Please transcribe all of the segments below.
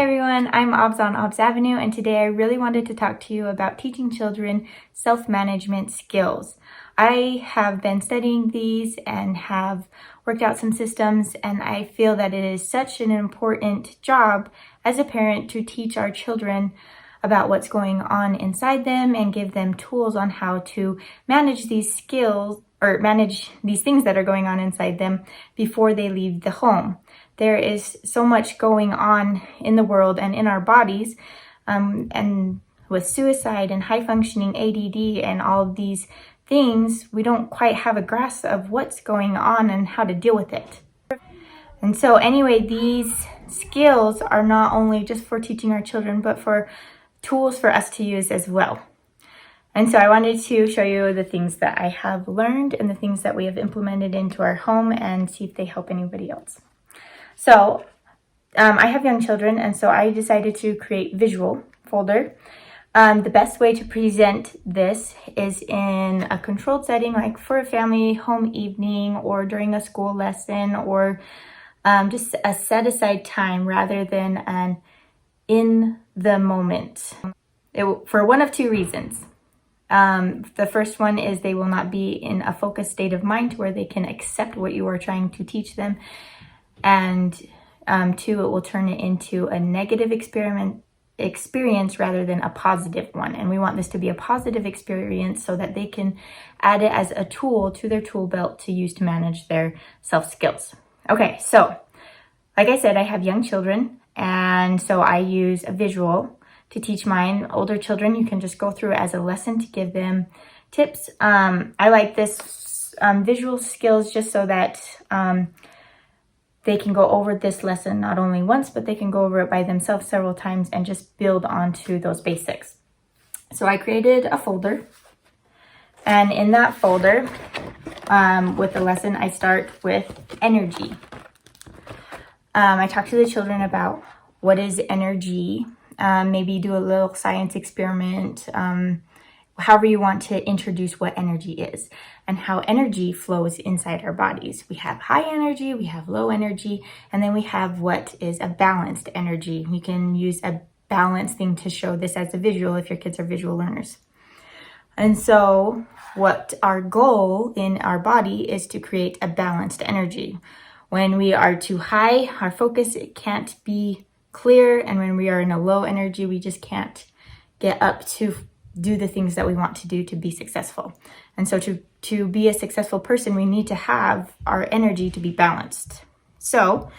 everyone, I'm Obs on Obs Avenue, and today I really wanted to talk to you about teaching children self-management skills. I have been studying these and have worked out some systems, and I feel that it is such an important job as a parent to teach our children about what's going on inside them and give them tools on how to manage these skills or manage these things that are going on inside them before they leave the home. There is so much going on in the world and in our bodies, and with suicide and high functioning ADD and all of these things, we don't quite have a grasp of what's going on and how to deal with it. And so anyway, these skills are not only just for teaching our children, but for tools for us to use as well. And so I wanted to show you the things that I have learned and the things that we have implemented into our home and see if they help anybody else. So I have young children, and so I decided to create visual folder. The best way to present this is in a controlled setting, like for a family home evening or during a school lesson, or just a set aside time rather than an in the moment. For one of two reasons. The first one is they will not be in a focused state of mind where they can accept what you are trying to teach them. And two, it will turn it into a negative experience rather than a positive one. And we want this to be a positive experience so that they can add it as a tool to their tool belt to use to manage their self skills. Okay, so like I said, I have young children, and so I use a visual to teach mine. Older children, you can just go through it as a lesson to give them tips. I like this visual skills just so that they can go over this lesson not only once, but they can go over it by themselves several times and just build onto those basics. So I created a folder, and in that folder, with the lesson, I start with energy. I talk to the children about what is energy, maybe do a little science experiment, however you want to introduce what energy is and how energy flows inside our bodies. We have high energy, we have low energy, and then we have what is a balanced energy. You can use a balanced thing to show this as a visual if your kids are visual learners. And so what our goal in our body is to create a balanced energy. When we are too high, our focus, it can't be clear, and when we are in a low energy, we just can't get up to do the things that we want to do to be successful. And so to be a successful person, we need to have our energy to be balanced. So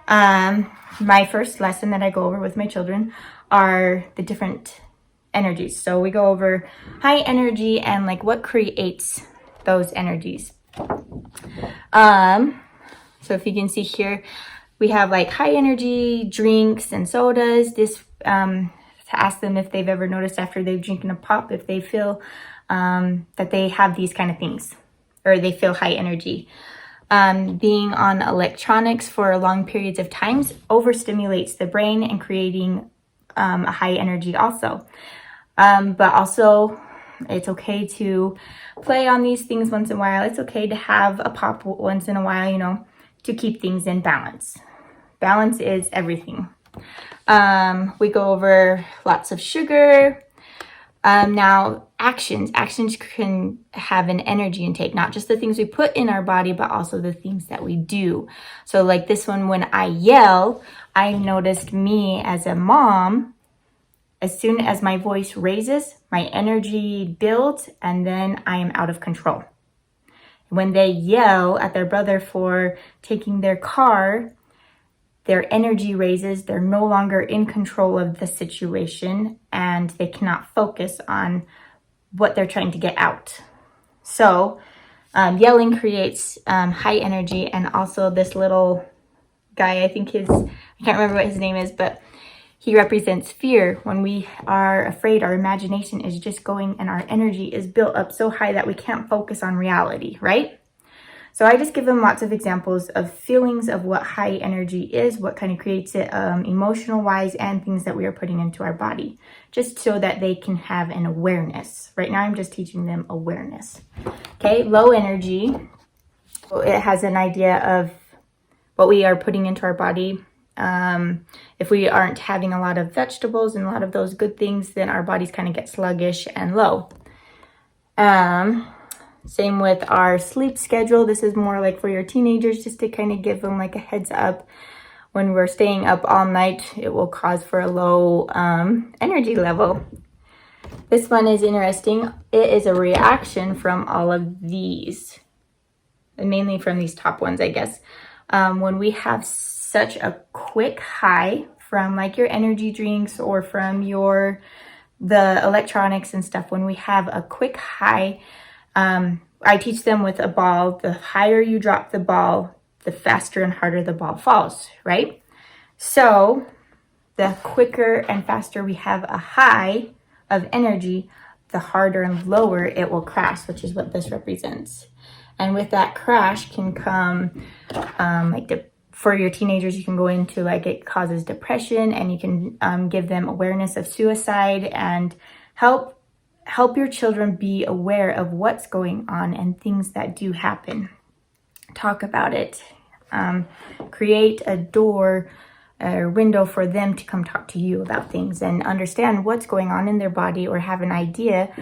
my first lesson that I go over with my children are the different energies. So we go over high energy and like what creates those energies. So if you can see here, we have like high energy drinks and sodas. This to ask them if they've ever noticed after they've drinking a pop, if they feel that they have these kind of things or they feel high energy. Being on electronics for long periods of times overstimulates the brain and creating a high energy also. But also it's okay to play on these things once in a while. It's okay to have a pop once in a while, to keep things in balance. Balance is everything. We go over lots of sugar. Now, actions can have an energy intake, not just the things we put in our body, but also the things that we do. So like this one, when I yell, I noticed me as a mom, as soon as my voice raises, my energy builds, and then I am out of control. When they yell at their brother for taking their car, their energy raises, they're no longer in control of the situation, and they cannot focus on what they're trying to get out. So yelling creates high energy, and also this little guy, I can't remember what his name is, but he represents fear. When we are afraid, our imagination is just going and our energy is built up so high that we can't focus on reality, right? So I just give them lots of examples of feelings of what high energy is, what kind of creates it emotional wise, and things that we are putting into our body, just so that they can have an awareness. Right now I'm just teaching them awareness. Okay, low energy, it has an idea of what we are putting into our body If we aren't having a lot of vegetables and a lot of those good things, then our bodies kind of get sluggish and low. Same with our sleep schedule. This is more like for your teenagers, just to kind of give them like a heads up. When we're staying up all night, it will cause for a low energy level. This one is interesting. It is a reaction from all of these, and mainly from these top ones, I guess. When we have such a quick high from like your energy drinks or from the electronics and stuff, when we have a quick high, I teach them with a ball, the higher you drop the ball, the faster and harder the ball falls, right? So the quicker and faster we have a high of energy, the harder and lower it will crash, which is what this represents. And with that crash can come, for your teenagers, you can go into like it causes depression, and you can give them awareness of suicide and help your children be aware of what's going on and things that do happen. Talk about it. Create a door or window for them to come talk to you about things and understand what's going on in their body, or have an idea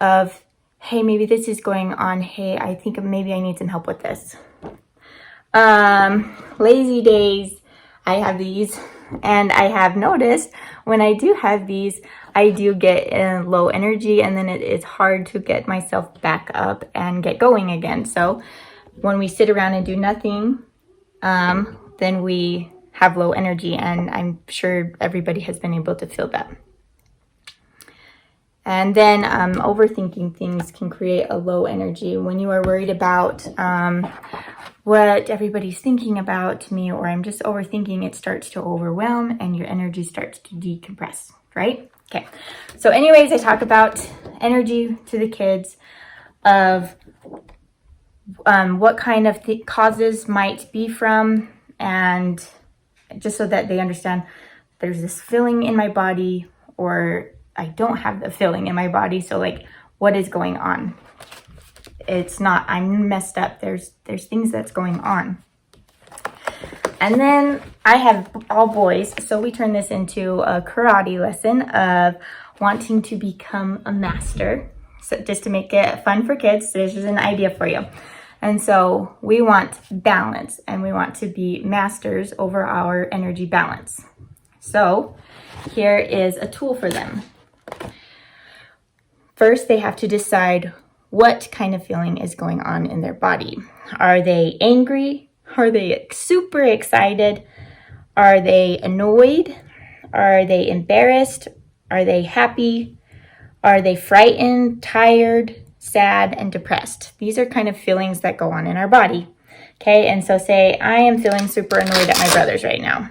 of, hey, maybe this is going on. Hey, I think maybe I need some help with this. Lazy days, I have these, and I have noticed when I do have these, I do get low energy, and then it is hard to get myself back up and get going again. So when we sit around and do nothing, then we have low energy, and I'm sure everybody has been able to feel that. And then overthinking things can create a low energy. When you are worried about what everybody's thinking about me, or I'm just overthinking, it starts to overwhelm and your energy starts to decompress, right? Okay. So anyways, I talk about energy to the kids, of what kind of causes might be from, and just so that they understand there's this feeling in my body, or I don't have the feeling in my body. So like, what is going on? It's not, I'm messed up. There's things that's going on. And then I have all boys. So we turn this into a karate lesson of wanting to become a master. So just to make it fun for kids, this is an idea for you. And so we want balance, and we want to be masters over our energy balance. So here is a tool for them. First, they have to decide what kind of feeling is going on in their body. Are they angry? Are they super excited? Are they annoyed? Are they embarrassed? Are they happy? Are they frightened, tired, sad, and depressed? These are kind of feelings that go on in our body. Okay, and so say I am feeling super annoyed at my brothers right now,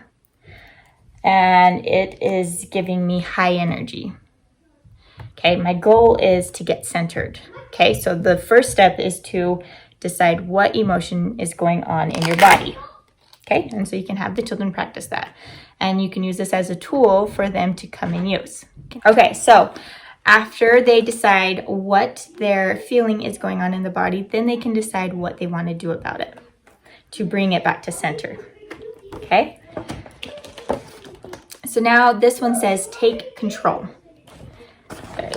and it is giving me high energy. Okay, my goal is to get centered. Okay, so the first step is to decide what emotion is going on in your body. Okay, and so you can have the children practice that. And you can use this as a tool for them to come and use. Okay, so after they decide what their feeling is going on in the body, then they can decide what they want to do about it to bring it back to center. Okay, so now this one says take control. Sorry,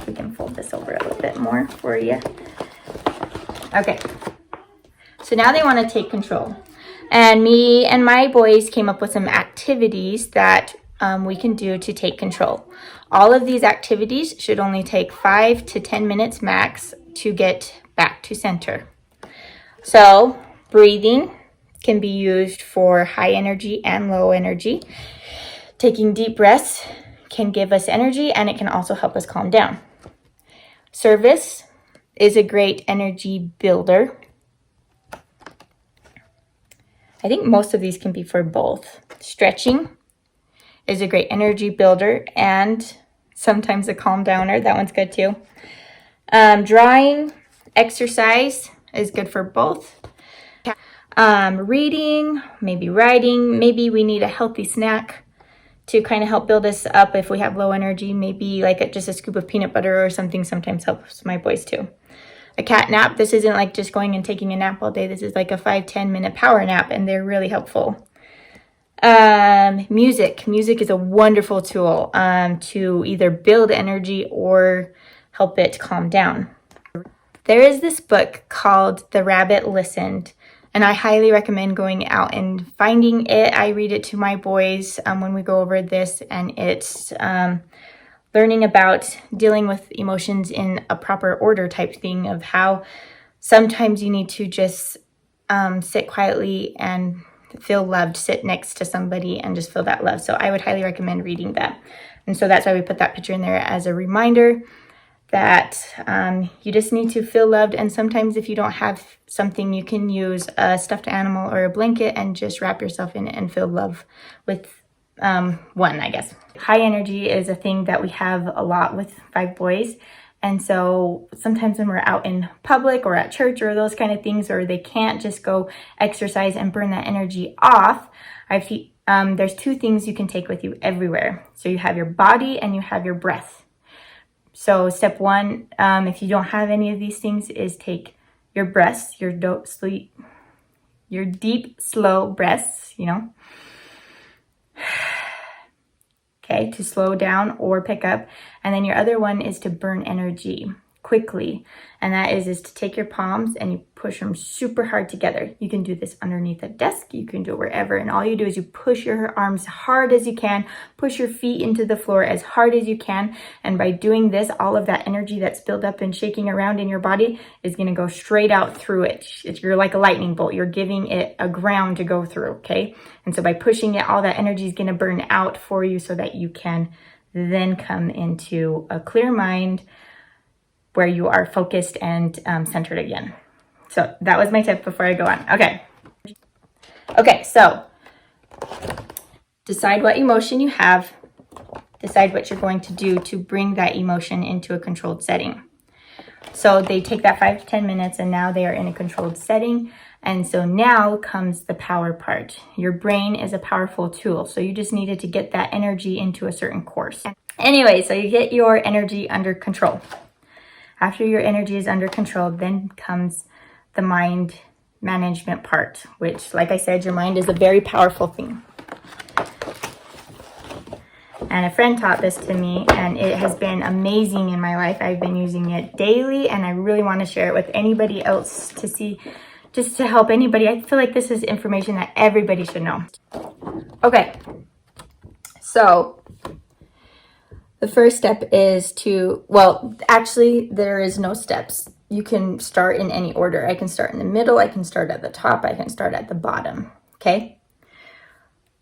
we can fold this over a little bit more for you. Okay, so now they want to take control. And me and my boys came up with some activities that we can do to take control. All of these activities should only take 5 to 10 minutes max to get back to center. So breathing can be used for high energy and low energy. Taking deep breaths can give us energy, and it can also help us calm down. Service is a great energy builder. I think most of these can be for both. Stretching is a great energy builder and sometimes a calm downer. That one's good too. Drawing, exercise is good for both. Reading, maybe writing, maybe we need a healthy snack to kind of help build us up if we have low energy. Maybe like just a scoop of peanut butter or something sometimes helps my boys too. A cat nap, this isn't like just going and taking a nap all day. This is like a 5-10 minute power nap, and they're really helpful. Music. Music is a wonderful tool to either build energy or help it calm down. There is this book called The Rabbit Listened, and I highly recommend going out and finding it. I read it to my boys when we go over this, and it's learning about dealing with emotions in a proper order type thing, of how sometimes you need to just sit quietly and feel loved, sit next to somebody and just feel that love. So I would highly recommend reading that. And so that's why we put that picture in there as a reminder that you just need to feel loved. And sometimes if you don't have something, you can use a stuffed animal or a blanket and just wrap yourself in it and feel love with one, I guess. High energy is a thing that we have a lot with 5 boys. And so sometimes when we're out in public or at church or those kind of things, or they can't just go exercise and burn that energy off, there's 2 things you can take with you everywhere. So you have your body and you have your breath. So step 1, if you don't have any of these things, is take your breaths, your deep, slow breaths, okay, to slow down or pick up. And then your other one is to burn energy quickly. And that is to take your palms and you push them super hard together. You can do this underneath a desk. You can do it wherever. And all you do is you push your arms hard as you can, push your feet into the floor as hard as you can. And by doing this, all of that energy that's built up and shaking around in your body is going to go straight out through it. You're like a lightning bolt. You're giving it a ground to go through, okay? And so by pushing it, all that energy is going to burn out for you so that you can then come into a clear mind where you are focused and centered again. So that was my tip before I go on. Okay, so decide what emotion you have. Decide what you're going to do to bring that emotion into a controlled setting. So they take that 5 to 10 minutes and now they are in a controlled setting. And so now comes the power part. Your brain is a powerful tool. So you just needed to get that energy into a certain course. Anyway, so you get your energy under control. After your energy is under control, then comes the mind management part, which, like I said, your mind is a very powerful thing. And a friend taught this to me, and it has been amazing in my life. I've been using it daily, and I really want to share it with anybody else to see, just to help anybody. I feel like this is information that everybody should know. Okay, so the first step is actually, there is no steps. You can start in any order. I can start in the middle. I can start at the top. I can start at the bottom. Okay.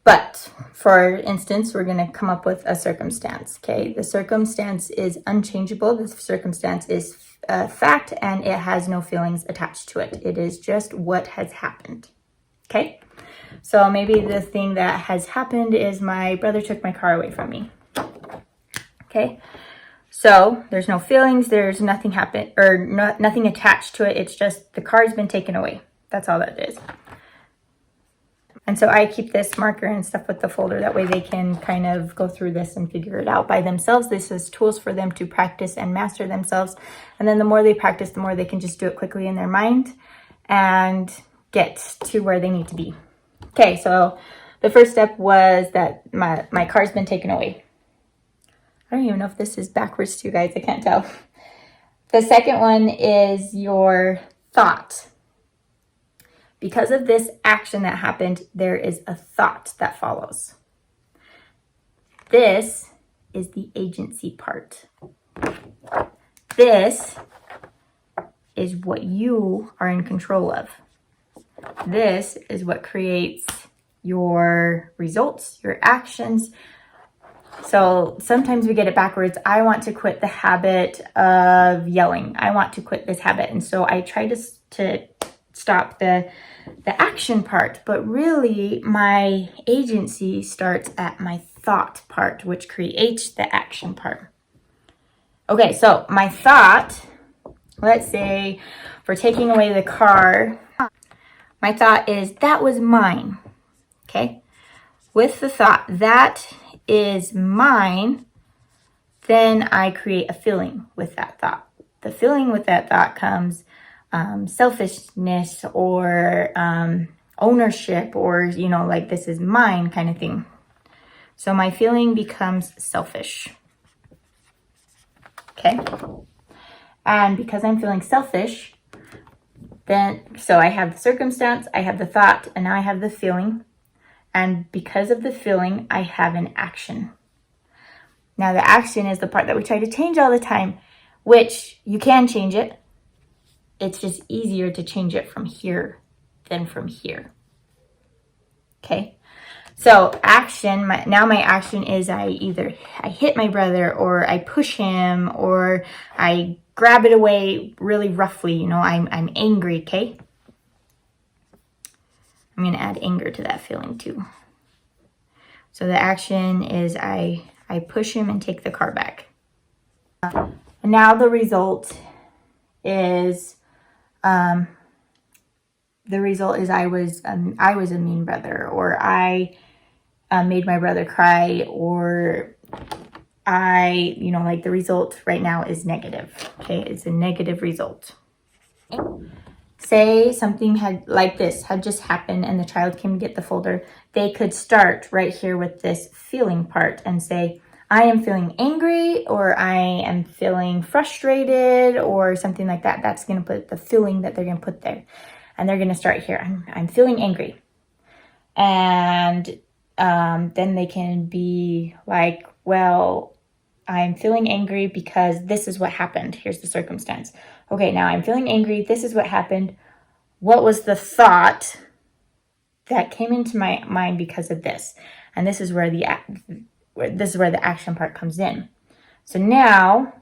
But for instance, we're going to come up with a circumstance. Okay. The circumstance is unchangeable. The circumstance is a fact and it has no feelings attached to it. It is just what has happened. Okay. So maybe the thing that has happened is my brother took my car away from me. Okay, so there's no feelings, there's nothing happened or nothing attached to it. It's just the car's been taken away. That's all that is. And so I keep this marker and stuff with the folder. That way they can kind of go through this and figure it out by themselves. This is tools for them to practice and master themselves. And then the more they practice, the more they can just do it quickly in their mind and get to where they need to be. Okay, so the first step was that my car's been taken away. I don't even know if this is backwards to you guys. I can't tell. The second one is your thought. Because of this action that happened, there is a thought that follows. This is the agency part. This is what you are in control of. This is what creates your results, your actions. So sometimes we get it backwards. I want to quit the habit of yelling. I want to quit this habit. And so I try to stop the action part, but really my agency starts at my thought part, which creates the action part. Okay, so my thought, let's say for taking away the car, my thought is that was mine. Okay, with the thought that is mine, then I create a feeling with that thought. The feeling with that thought comes selfishness or ownership or, like this is mine kind of thing. So my feeling becomes selfish. Okay. And because I'm feeling selfish, so I have the circumstance, I have the thought, and now I have the feeling. And because of the feeling, I have an action. Now the action is the part that we try to change all the time, which you can change it. It's just easier to change it from here than from here. Okay. So action, now my action is I hit my brother, or I push him, or I grab it away really roughly. I'm angry, okay? I'm going to add anger to that feeling too. So the action is I push him and take the car back. And now the result is I was a mean brother, or I made my brother cry, or the result right now is negative. Okay, it's a negative result. Say something had just happened and the child came to get the folder. They could start right here with this feeling part and say, I am feeling angry, or I am feeling frustrated, or something like that. That's going to put the feeling that they're going to put there. And they're going to start here. I'm feeling angry. And then they can be like, well, I'm feeling angry because this is what happened. Here's the circumstance. Okay, now I'm feeling angry. This is what happened. What was the thought that came into my mind because of this? And this is where the action part comes in. So now,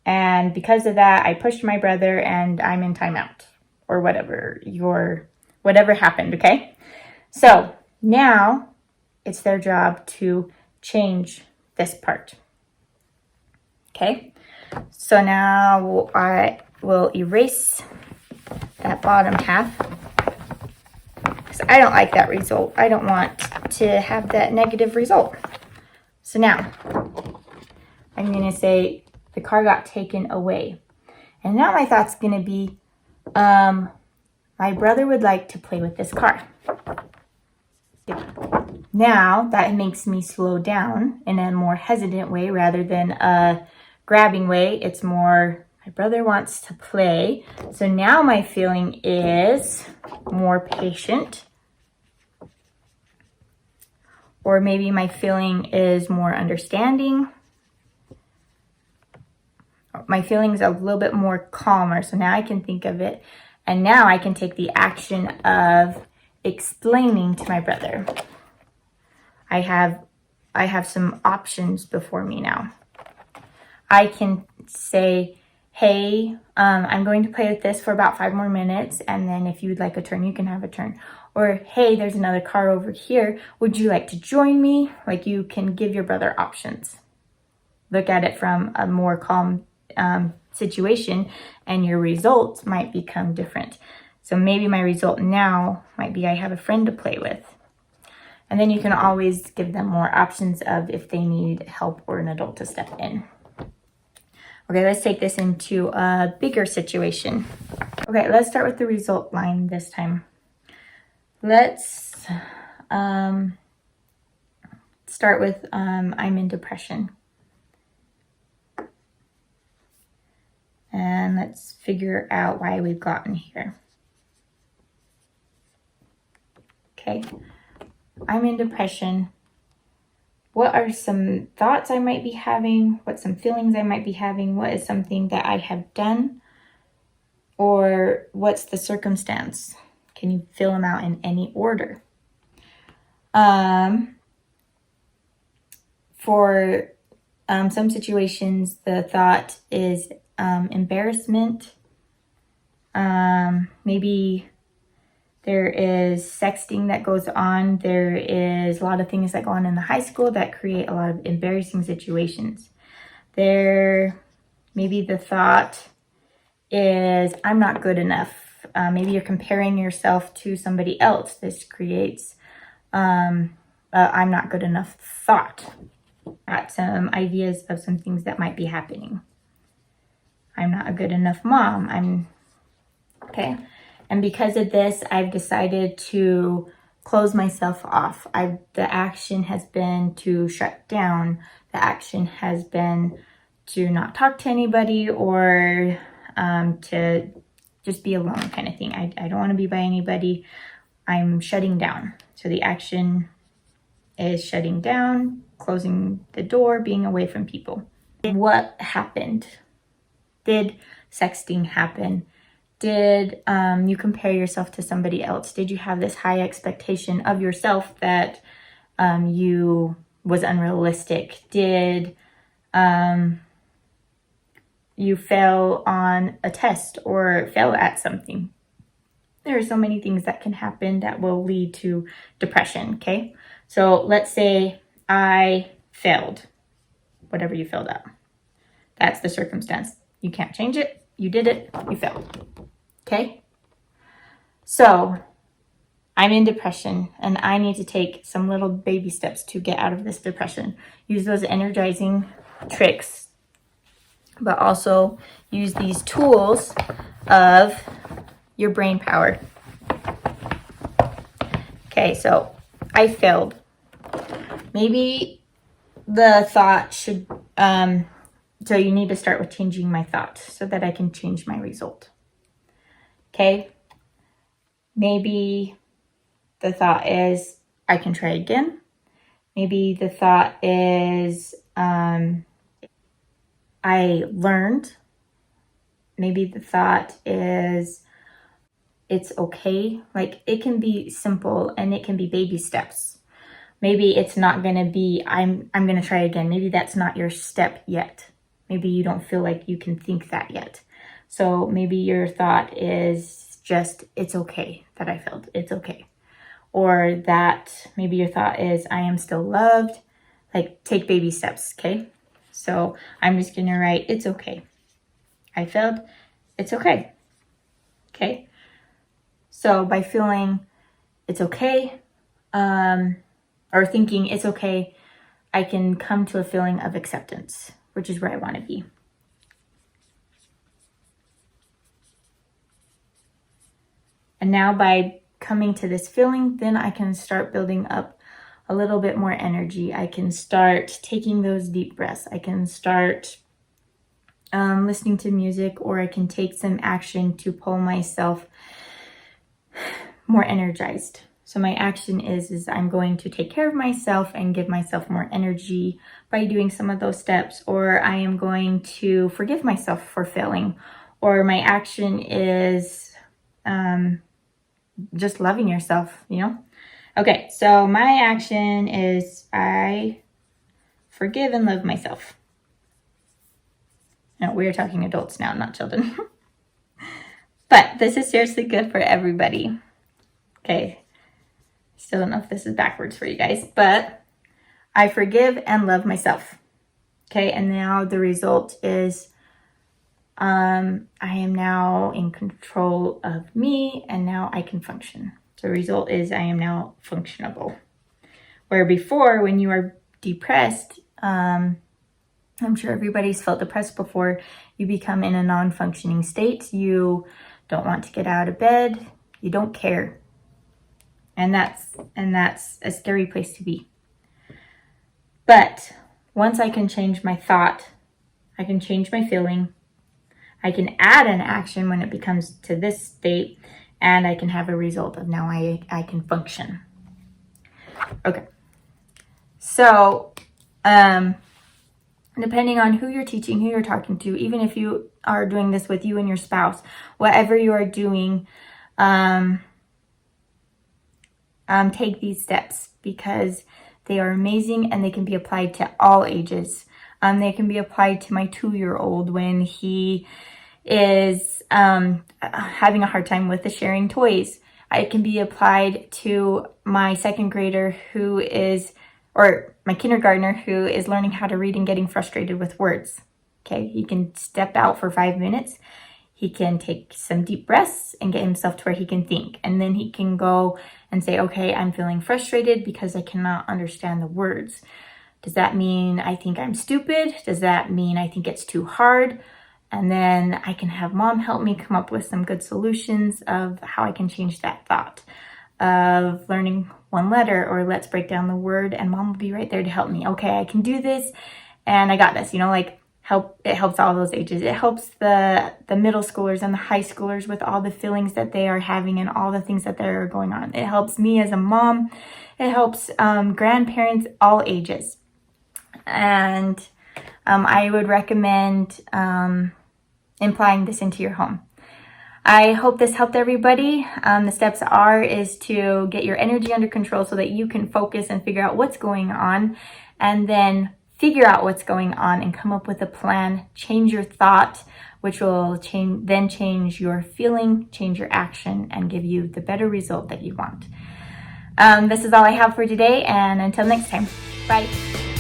and because of that, I pushed my brother and I'm in timeout, or whatever happened, okay? So now it's their job to change this part. Okay? So now I will erase that bottom half, because I don't like that result. I don't want to have that negative result. So now I'm going to say the car got taken away. And now my thought's going to be, my brother would like to play with this car. Now that makes me slow down in a more hesitant way rather than a grabbing way. It's more, my brother wants to play. So now my feeling is more patient. Or maybe my feeling is more understanding. My feeling is a little bit more calmer. So now I can think of it. And now I can take the action of explaining to my brother. I have some options before me now. I can say, hey, I'm going to play with this for about 5 more minutes. And then if you would like a turn, you can have a turn. Or, hey, there's another car over here. Would you like to join me? Like, you can give your brother options. Look at it from a more calm situation, and your results might become different. So maybe my result now might be I have a friend to play with. And then you can always give them more options of if they need help or an adult to step in. Okay, let's take this into a bigger situation. Okay, let's start with the result line this time. Let's start with I'm in depression. And let's figure out why we've gotten here. Okay, I'm in depression. What are some thoughts I might be having? What's some feelings I might be having? What is something that I have done? Or what's the circumstance? Can you fill them out in any order? For some situations, the thought is embarrassment. Maybe there is sexting that goes on. There is a lot of things that go on in the high school that create a lot of embarrassing situations. Maybe the thought is I'm not good enough. Maybe you're comparing yourself to somebody else. This creates I'm not good enough thought at some ideas of some things that might be happening. I'm not a good enough mom. Okay. And because of this, I've decided to close myself off. The action has been to shut down. The action has been to not talk to anybody, or to just be alone kind of thing. I don't want to be by anybody. I'm shutting down. So the action is shutting down, closing the door, being away from people. What happened? Did sexting happen? Did you compare yourself to somebody else? Did you have this high expectation of yourself that was unrealistic? Did you fail on a test or fail at something? There are so many things that can happen that will lead to depression, okay? So let's say I failed, whatever you failed at. That's the circumstance. You can't change it. You did it. You failed. Okay? So I'm in depression and I need to take some little baby steps to get out of this depression. Use those energizing tricks, but also use these tools of your brain power. Okay, so I failed. Maybe the thought should, so you need to start with changing my thought so that I can change my result. Okay, maybe the thought is I can try again. Maybe the thought is I learned. Maybe the thought is it's okay. Like, it can be simple and it can be baby steps. Maybe it's not going to be I'm going to try again. Maybe that's not your step yet. Maybe you don't feel like you can think that yet. So maybe your thought is just, it's okay that I failed. It's okay. Or that maybe your thought is, I am still loved. Like, take baby steps, okay? So I'm just going to write, it's okay. I failed. It's okay. Okay? So by feeling it's okay, or thinking it's okay, I can come to a feeling of acceptance, which is where I want to be. And now by coming to this feeling, then I can start building up a little bit more energy. I can start taking those deep breaths. I can start listening to music, or I can take some action to pull myself more energized. So my action is I'm going to take care of myself and give myself more energy by doing some of those steps, or I am going to forgive myself for failing, or my action is just loving yourself, you know? Okay, so my action is I forgive and love myself. No, we're talking adults now, not children. But this is seriously good for everybody. Okay, still don't know if this is backwards for you guys, but I forgive and love myself. Okay, and now the result is I am now in control of me, and now I can function. So the result is I am now functionable. Where before, when you are depressed, I'm sure everybody's felt depressed before, you become in a non-functioning state. You don't want to get out of bed. You don't care. And that's a scary place to be. But once I can change my thought, I can change my feeling, I can add an action when it becomes to this state, and I can have a result of now I can function. Okay. So, depending on who you're teaching, who you're talking to, even if you are doing this with you and your spouse, whatever you are doing, take these steps because they are amazing and they can be applied to all ages. They can be applied to my 2-year-old when he is having a hard time with the sharing toys. It can be applied to my 2nd grader or my kindergartner who is learning how to read and getting frustrated with words. Okay, he can step out for 5 minutes. He can take some deep breaths and get himself to where he can think. And then he can go and say, okay, I'm feeling frustrated because I cannot understand the words. Does that mean I think I'm stupid? Does that mean I think it's too hard? And then I can have mom help me come up with some good solutions of how I can change that thought of learning one letter, or let's break down the word, and mom will be right there to help me. Okay, I can do this and I got this, it helps all those ages. It helps the middle schoolers and the high schoolers with all the feelings that they are having and all the things that are going on. It helps me as a mom. It helps grandparents, all ages. And I would recommend implying this into your home. I hope this helped everybody. The steps is to get your energy under control so that you can focus and figure out what's going on, and then figure out what's going on and come up with a plan, change your thought, which will change your feeling, change your action, and give you the better result that you want. This is all I have for today, and until next time, bye.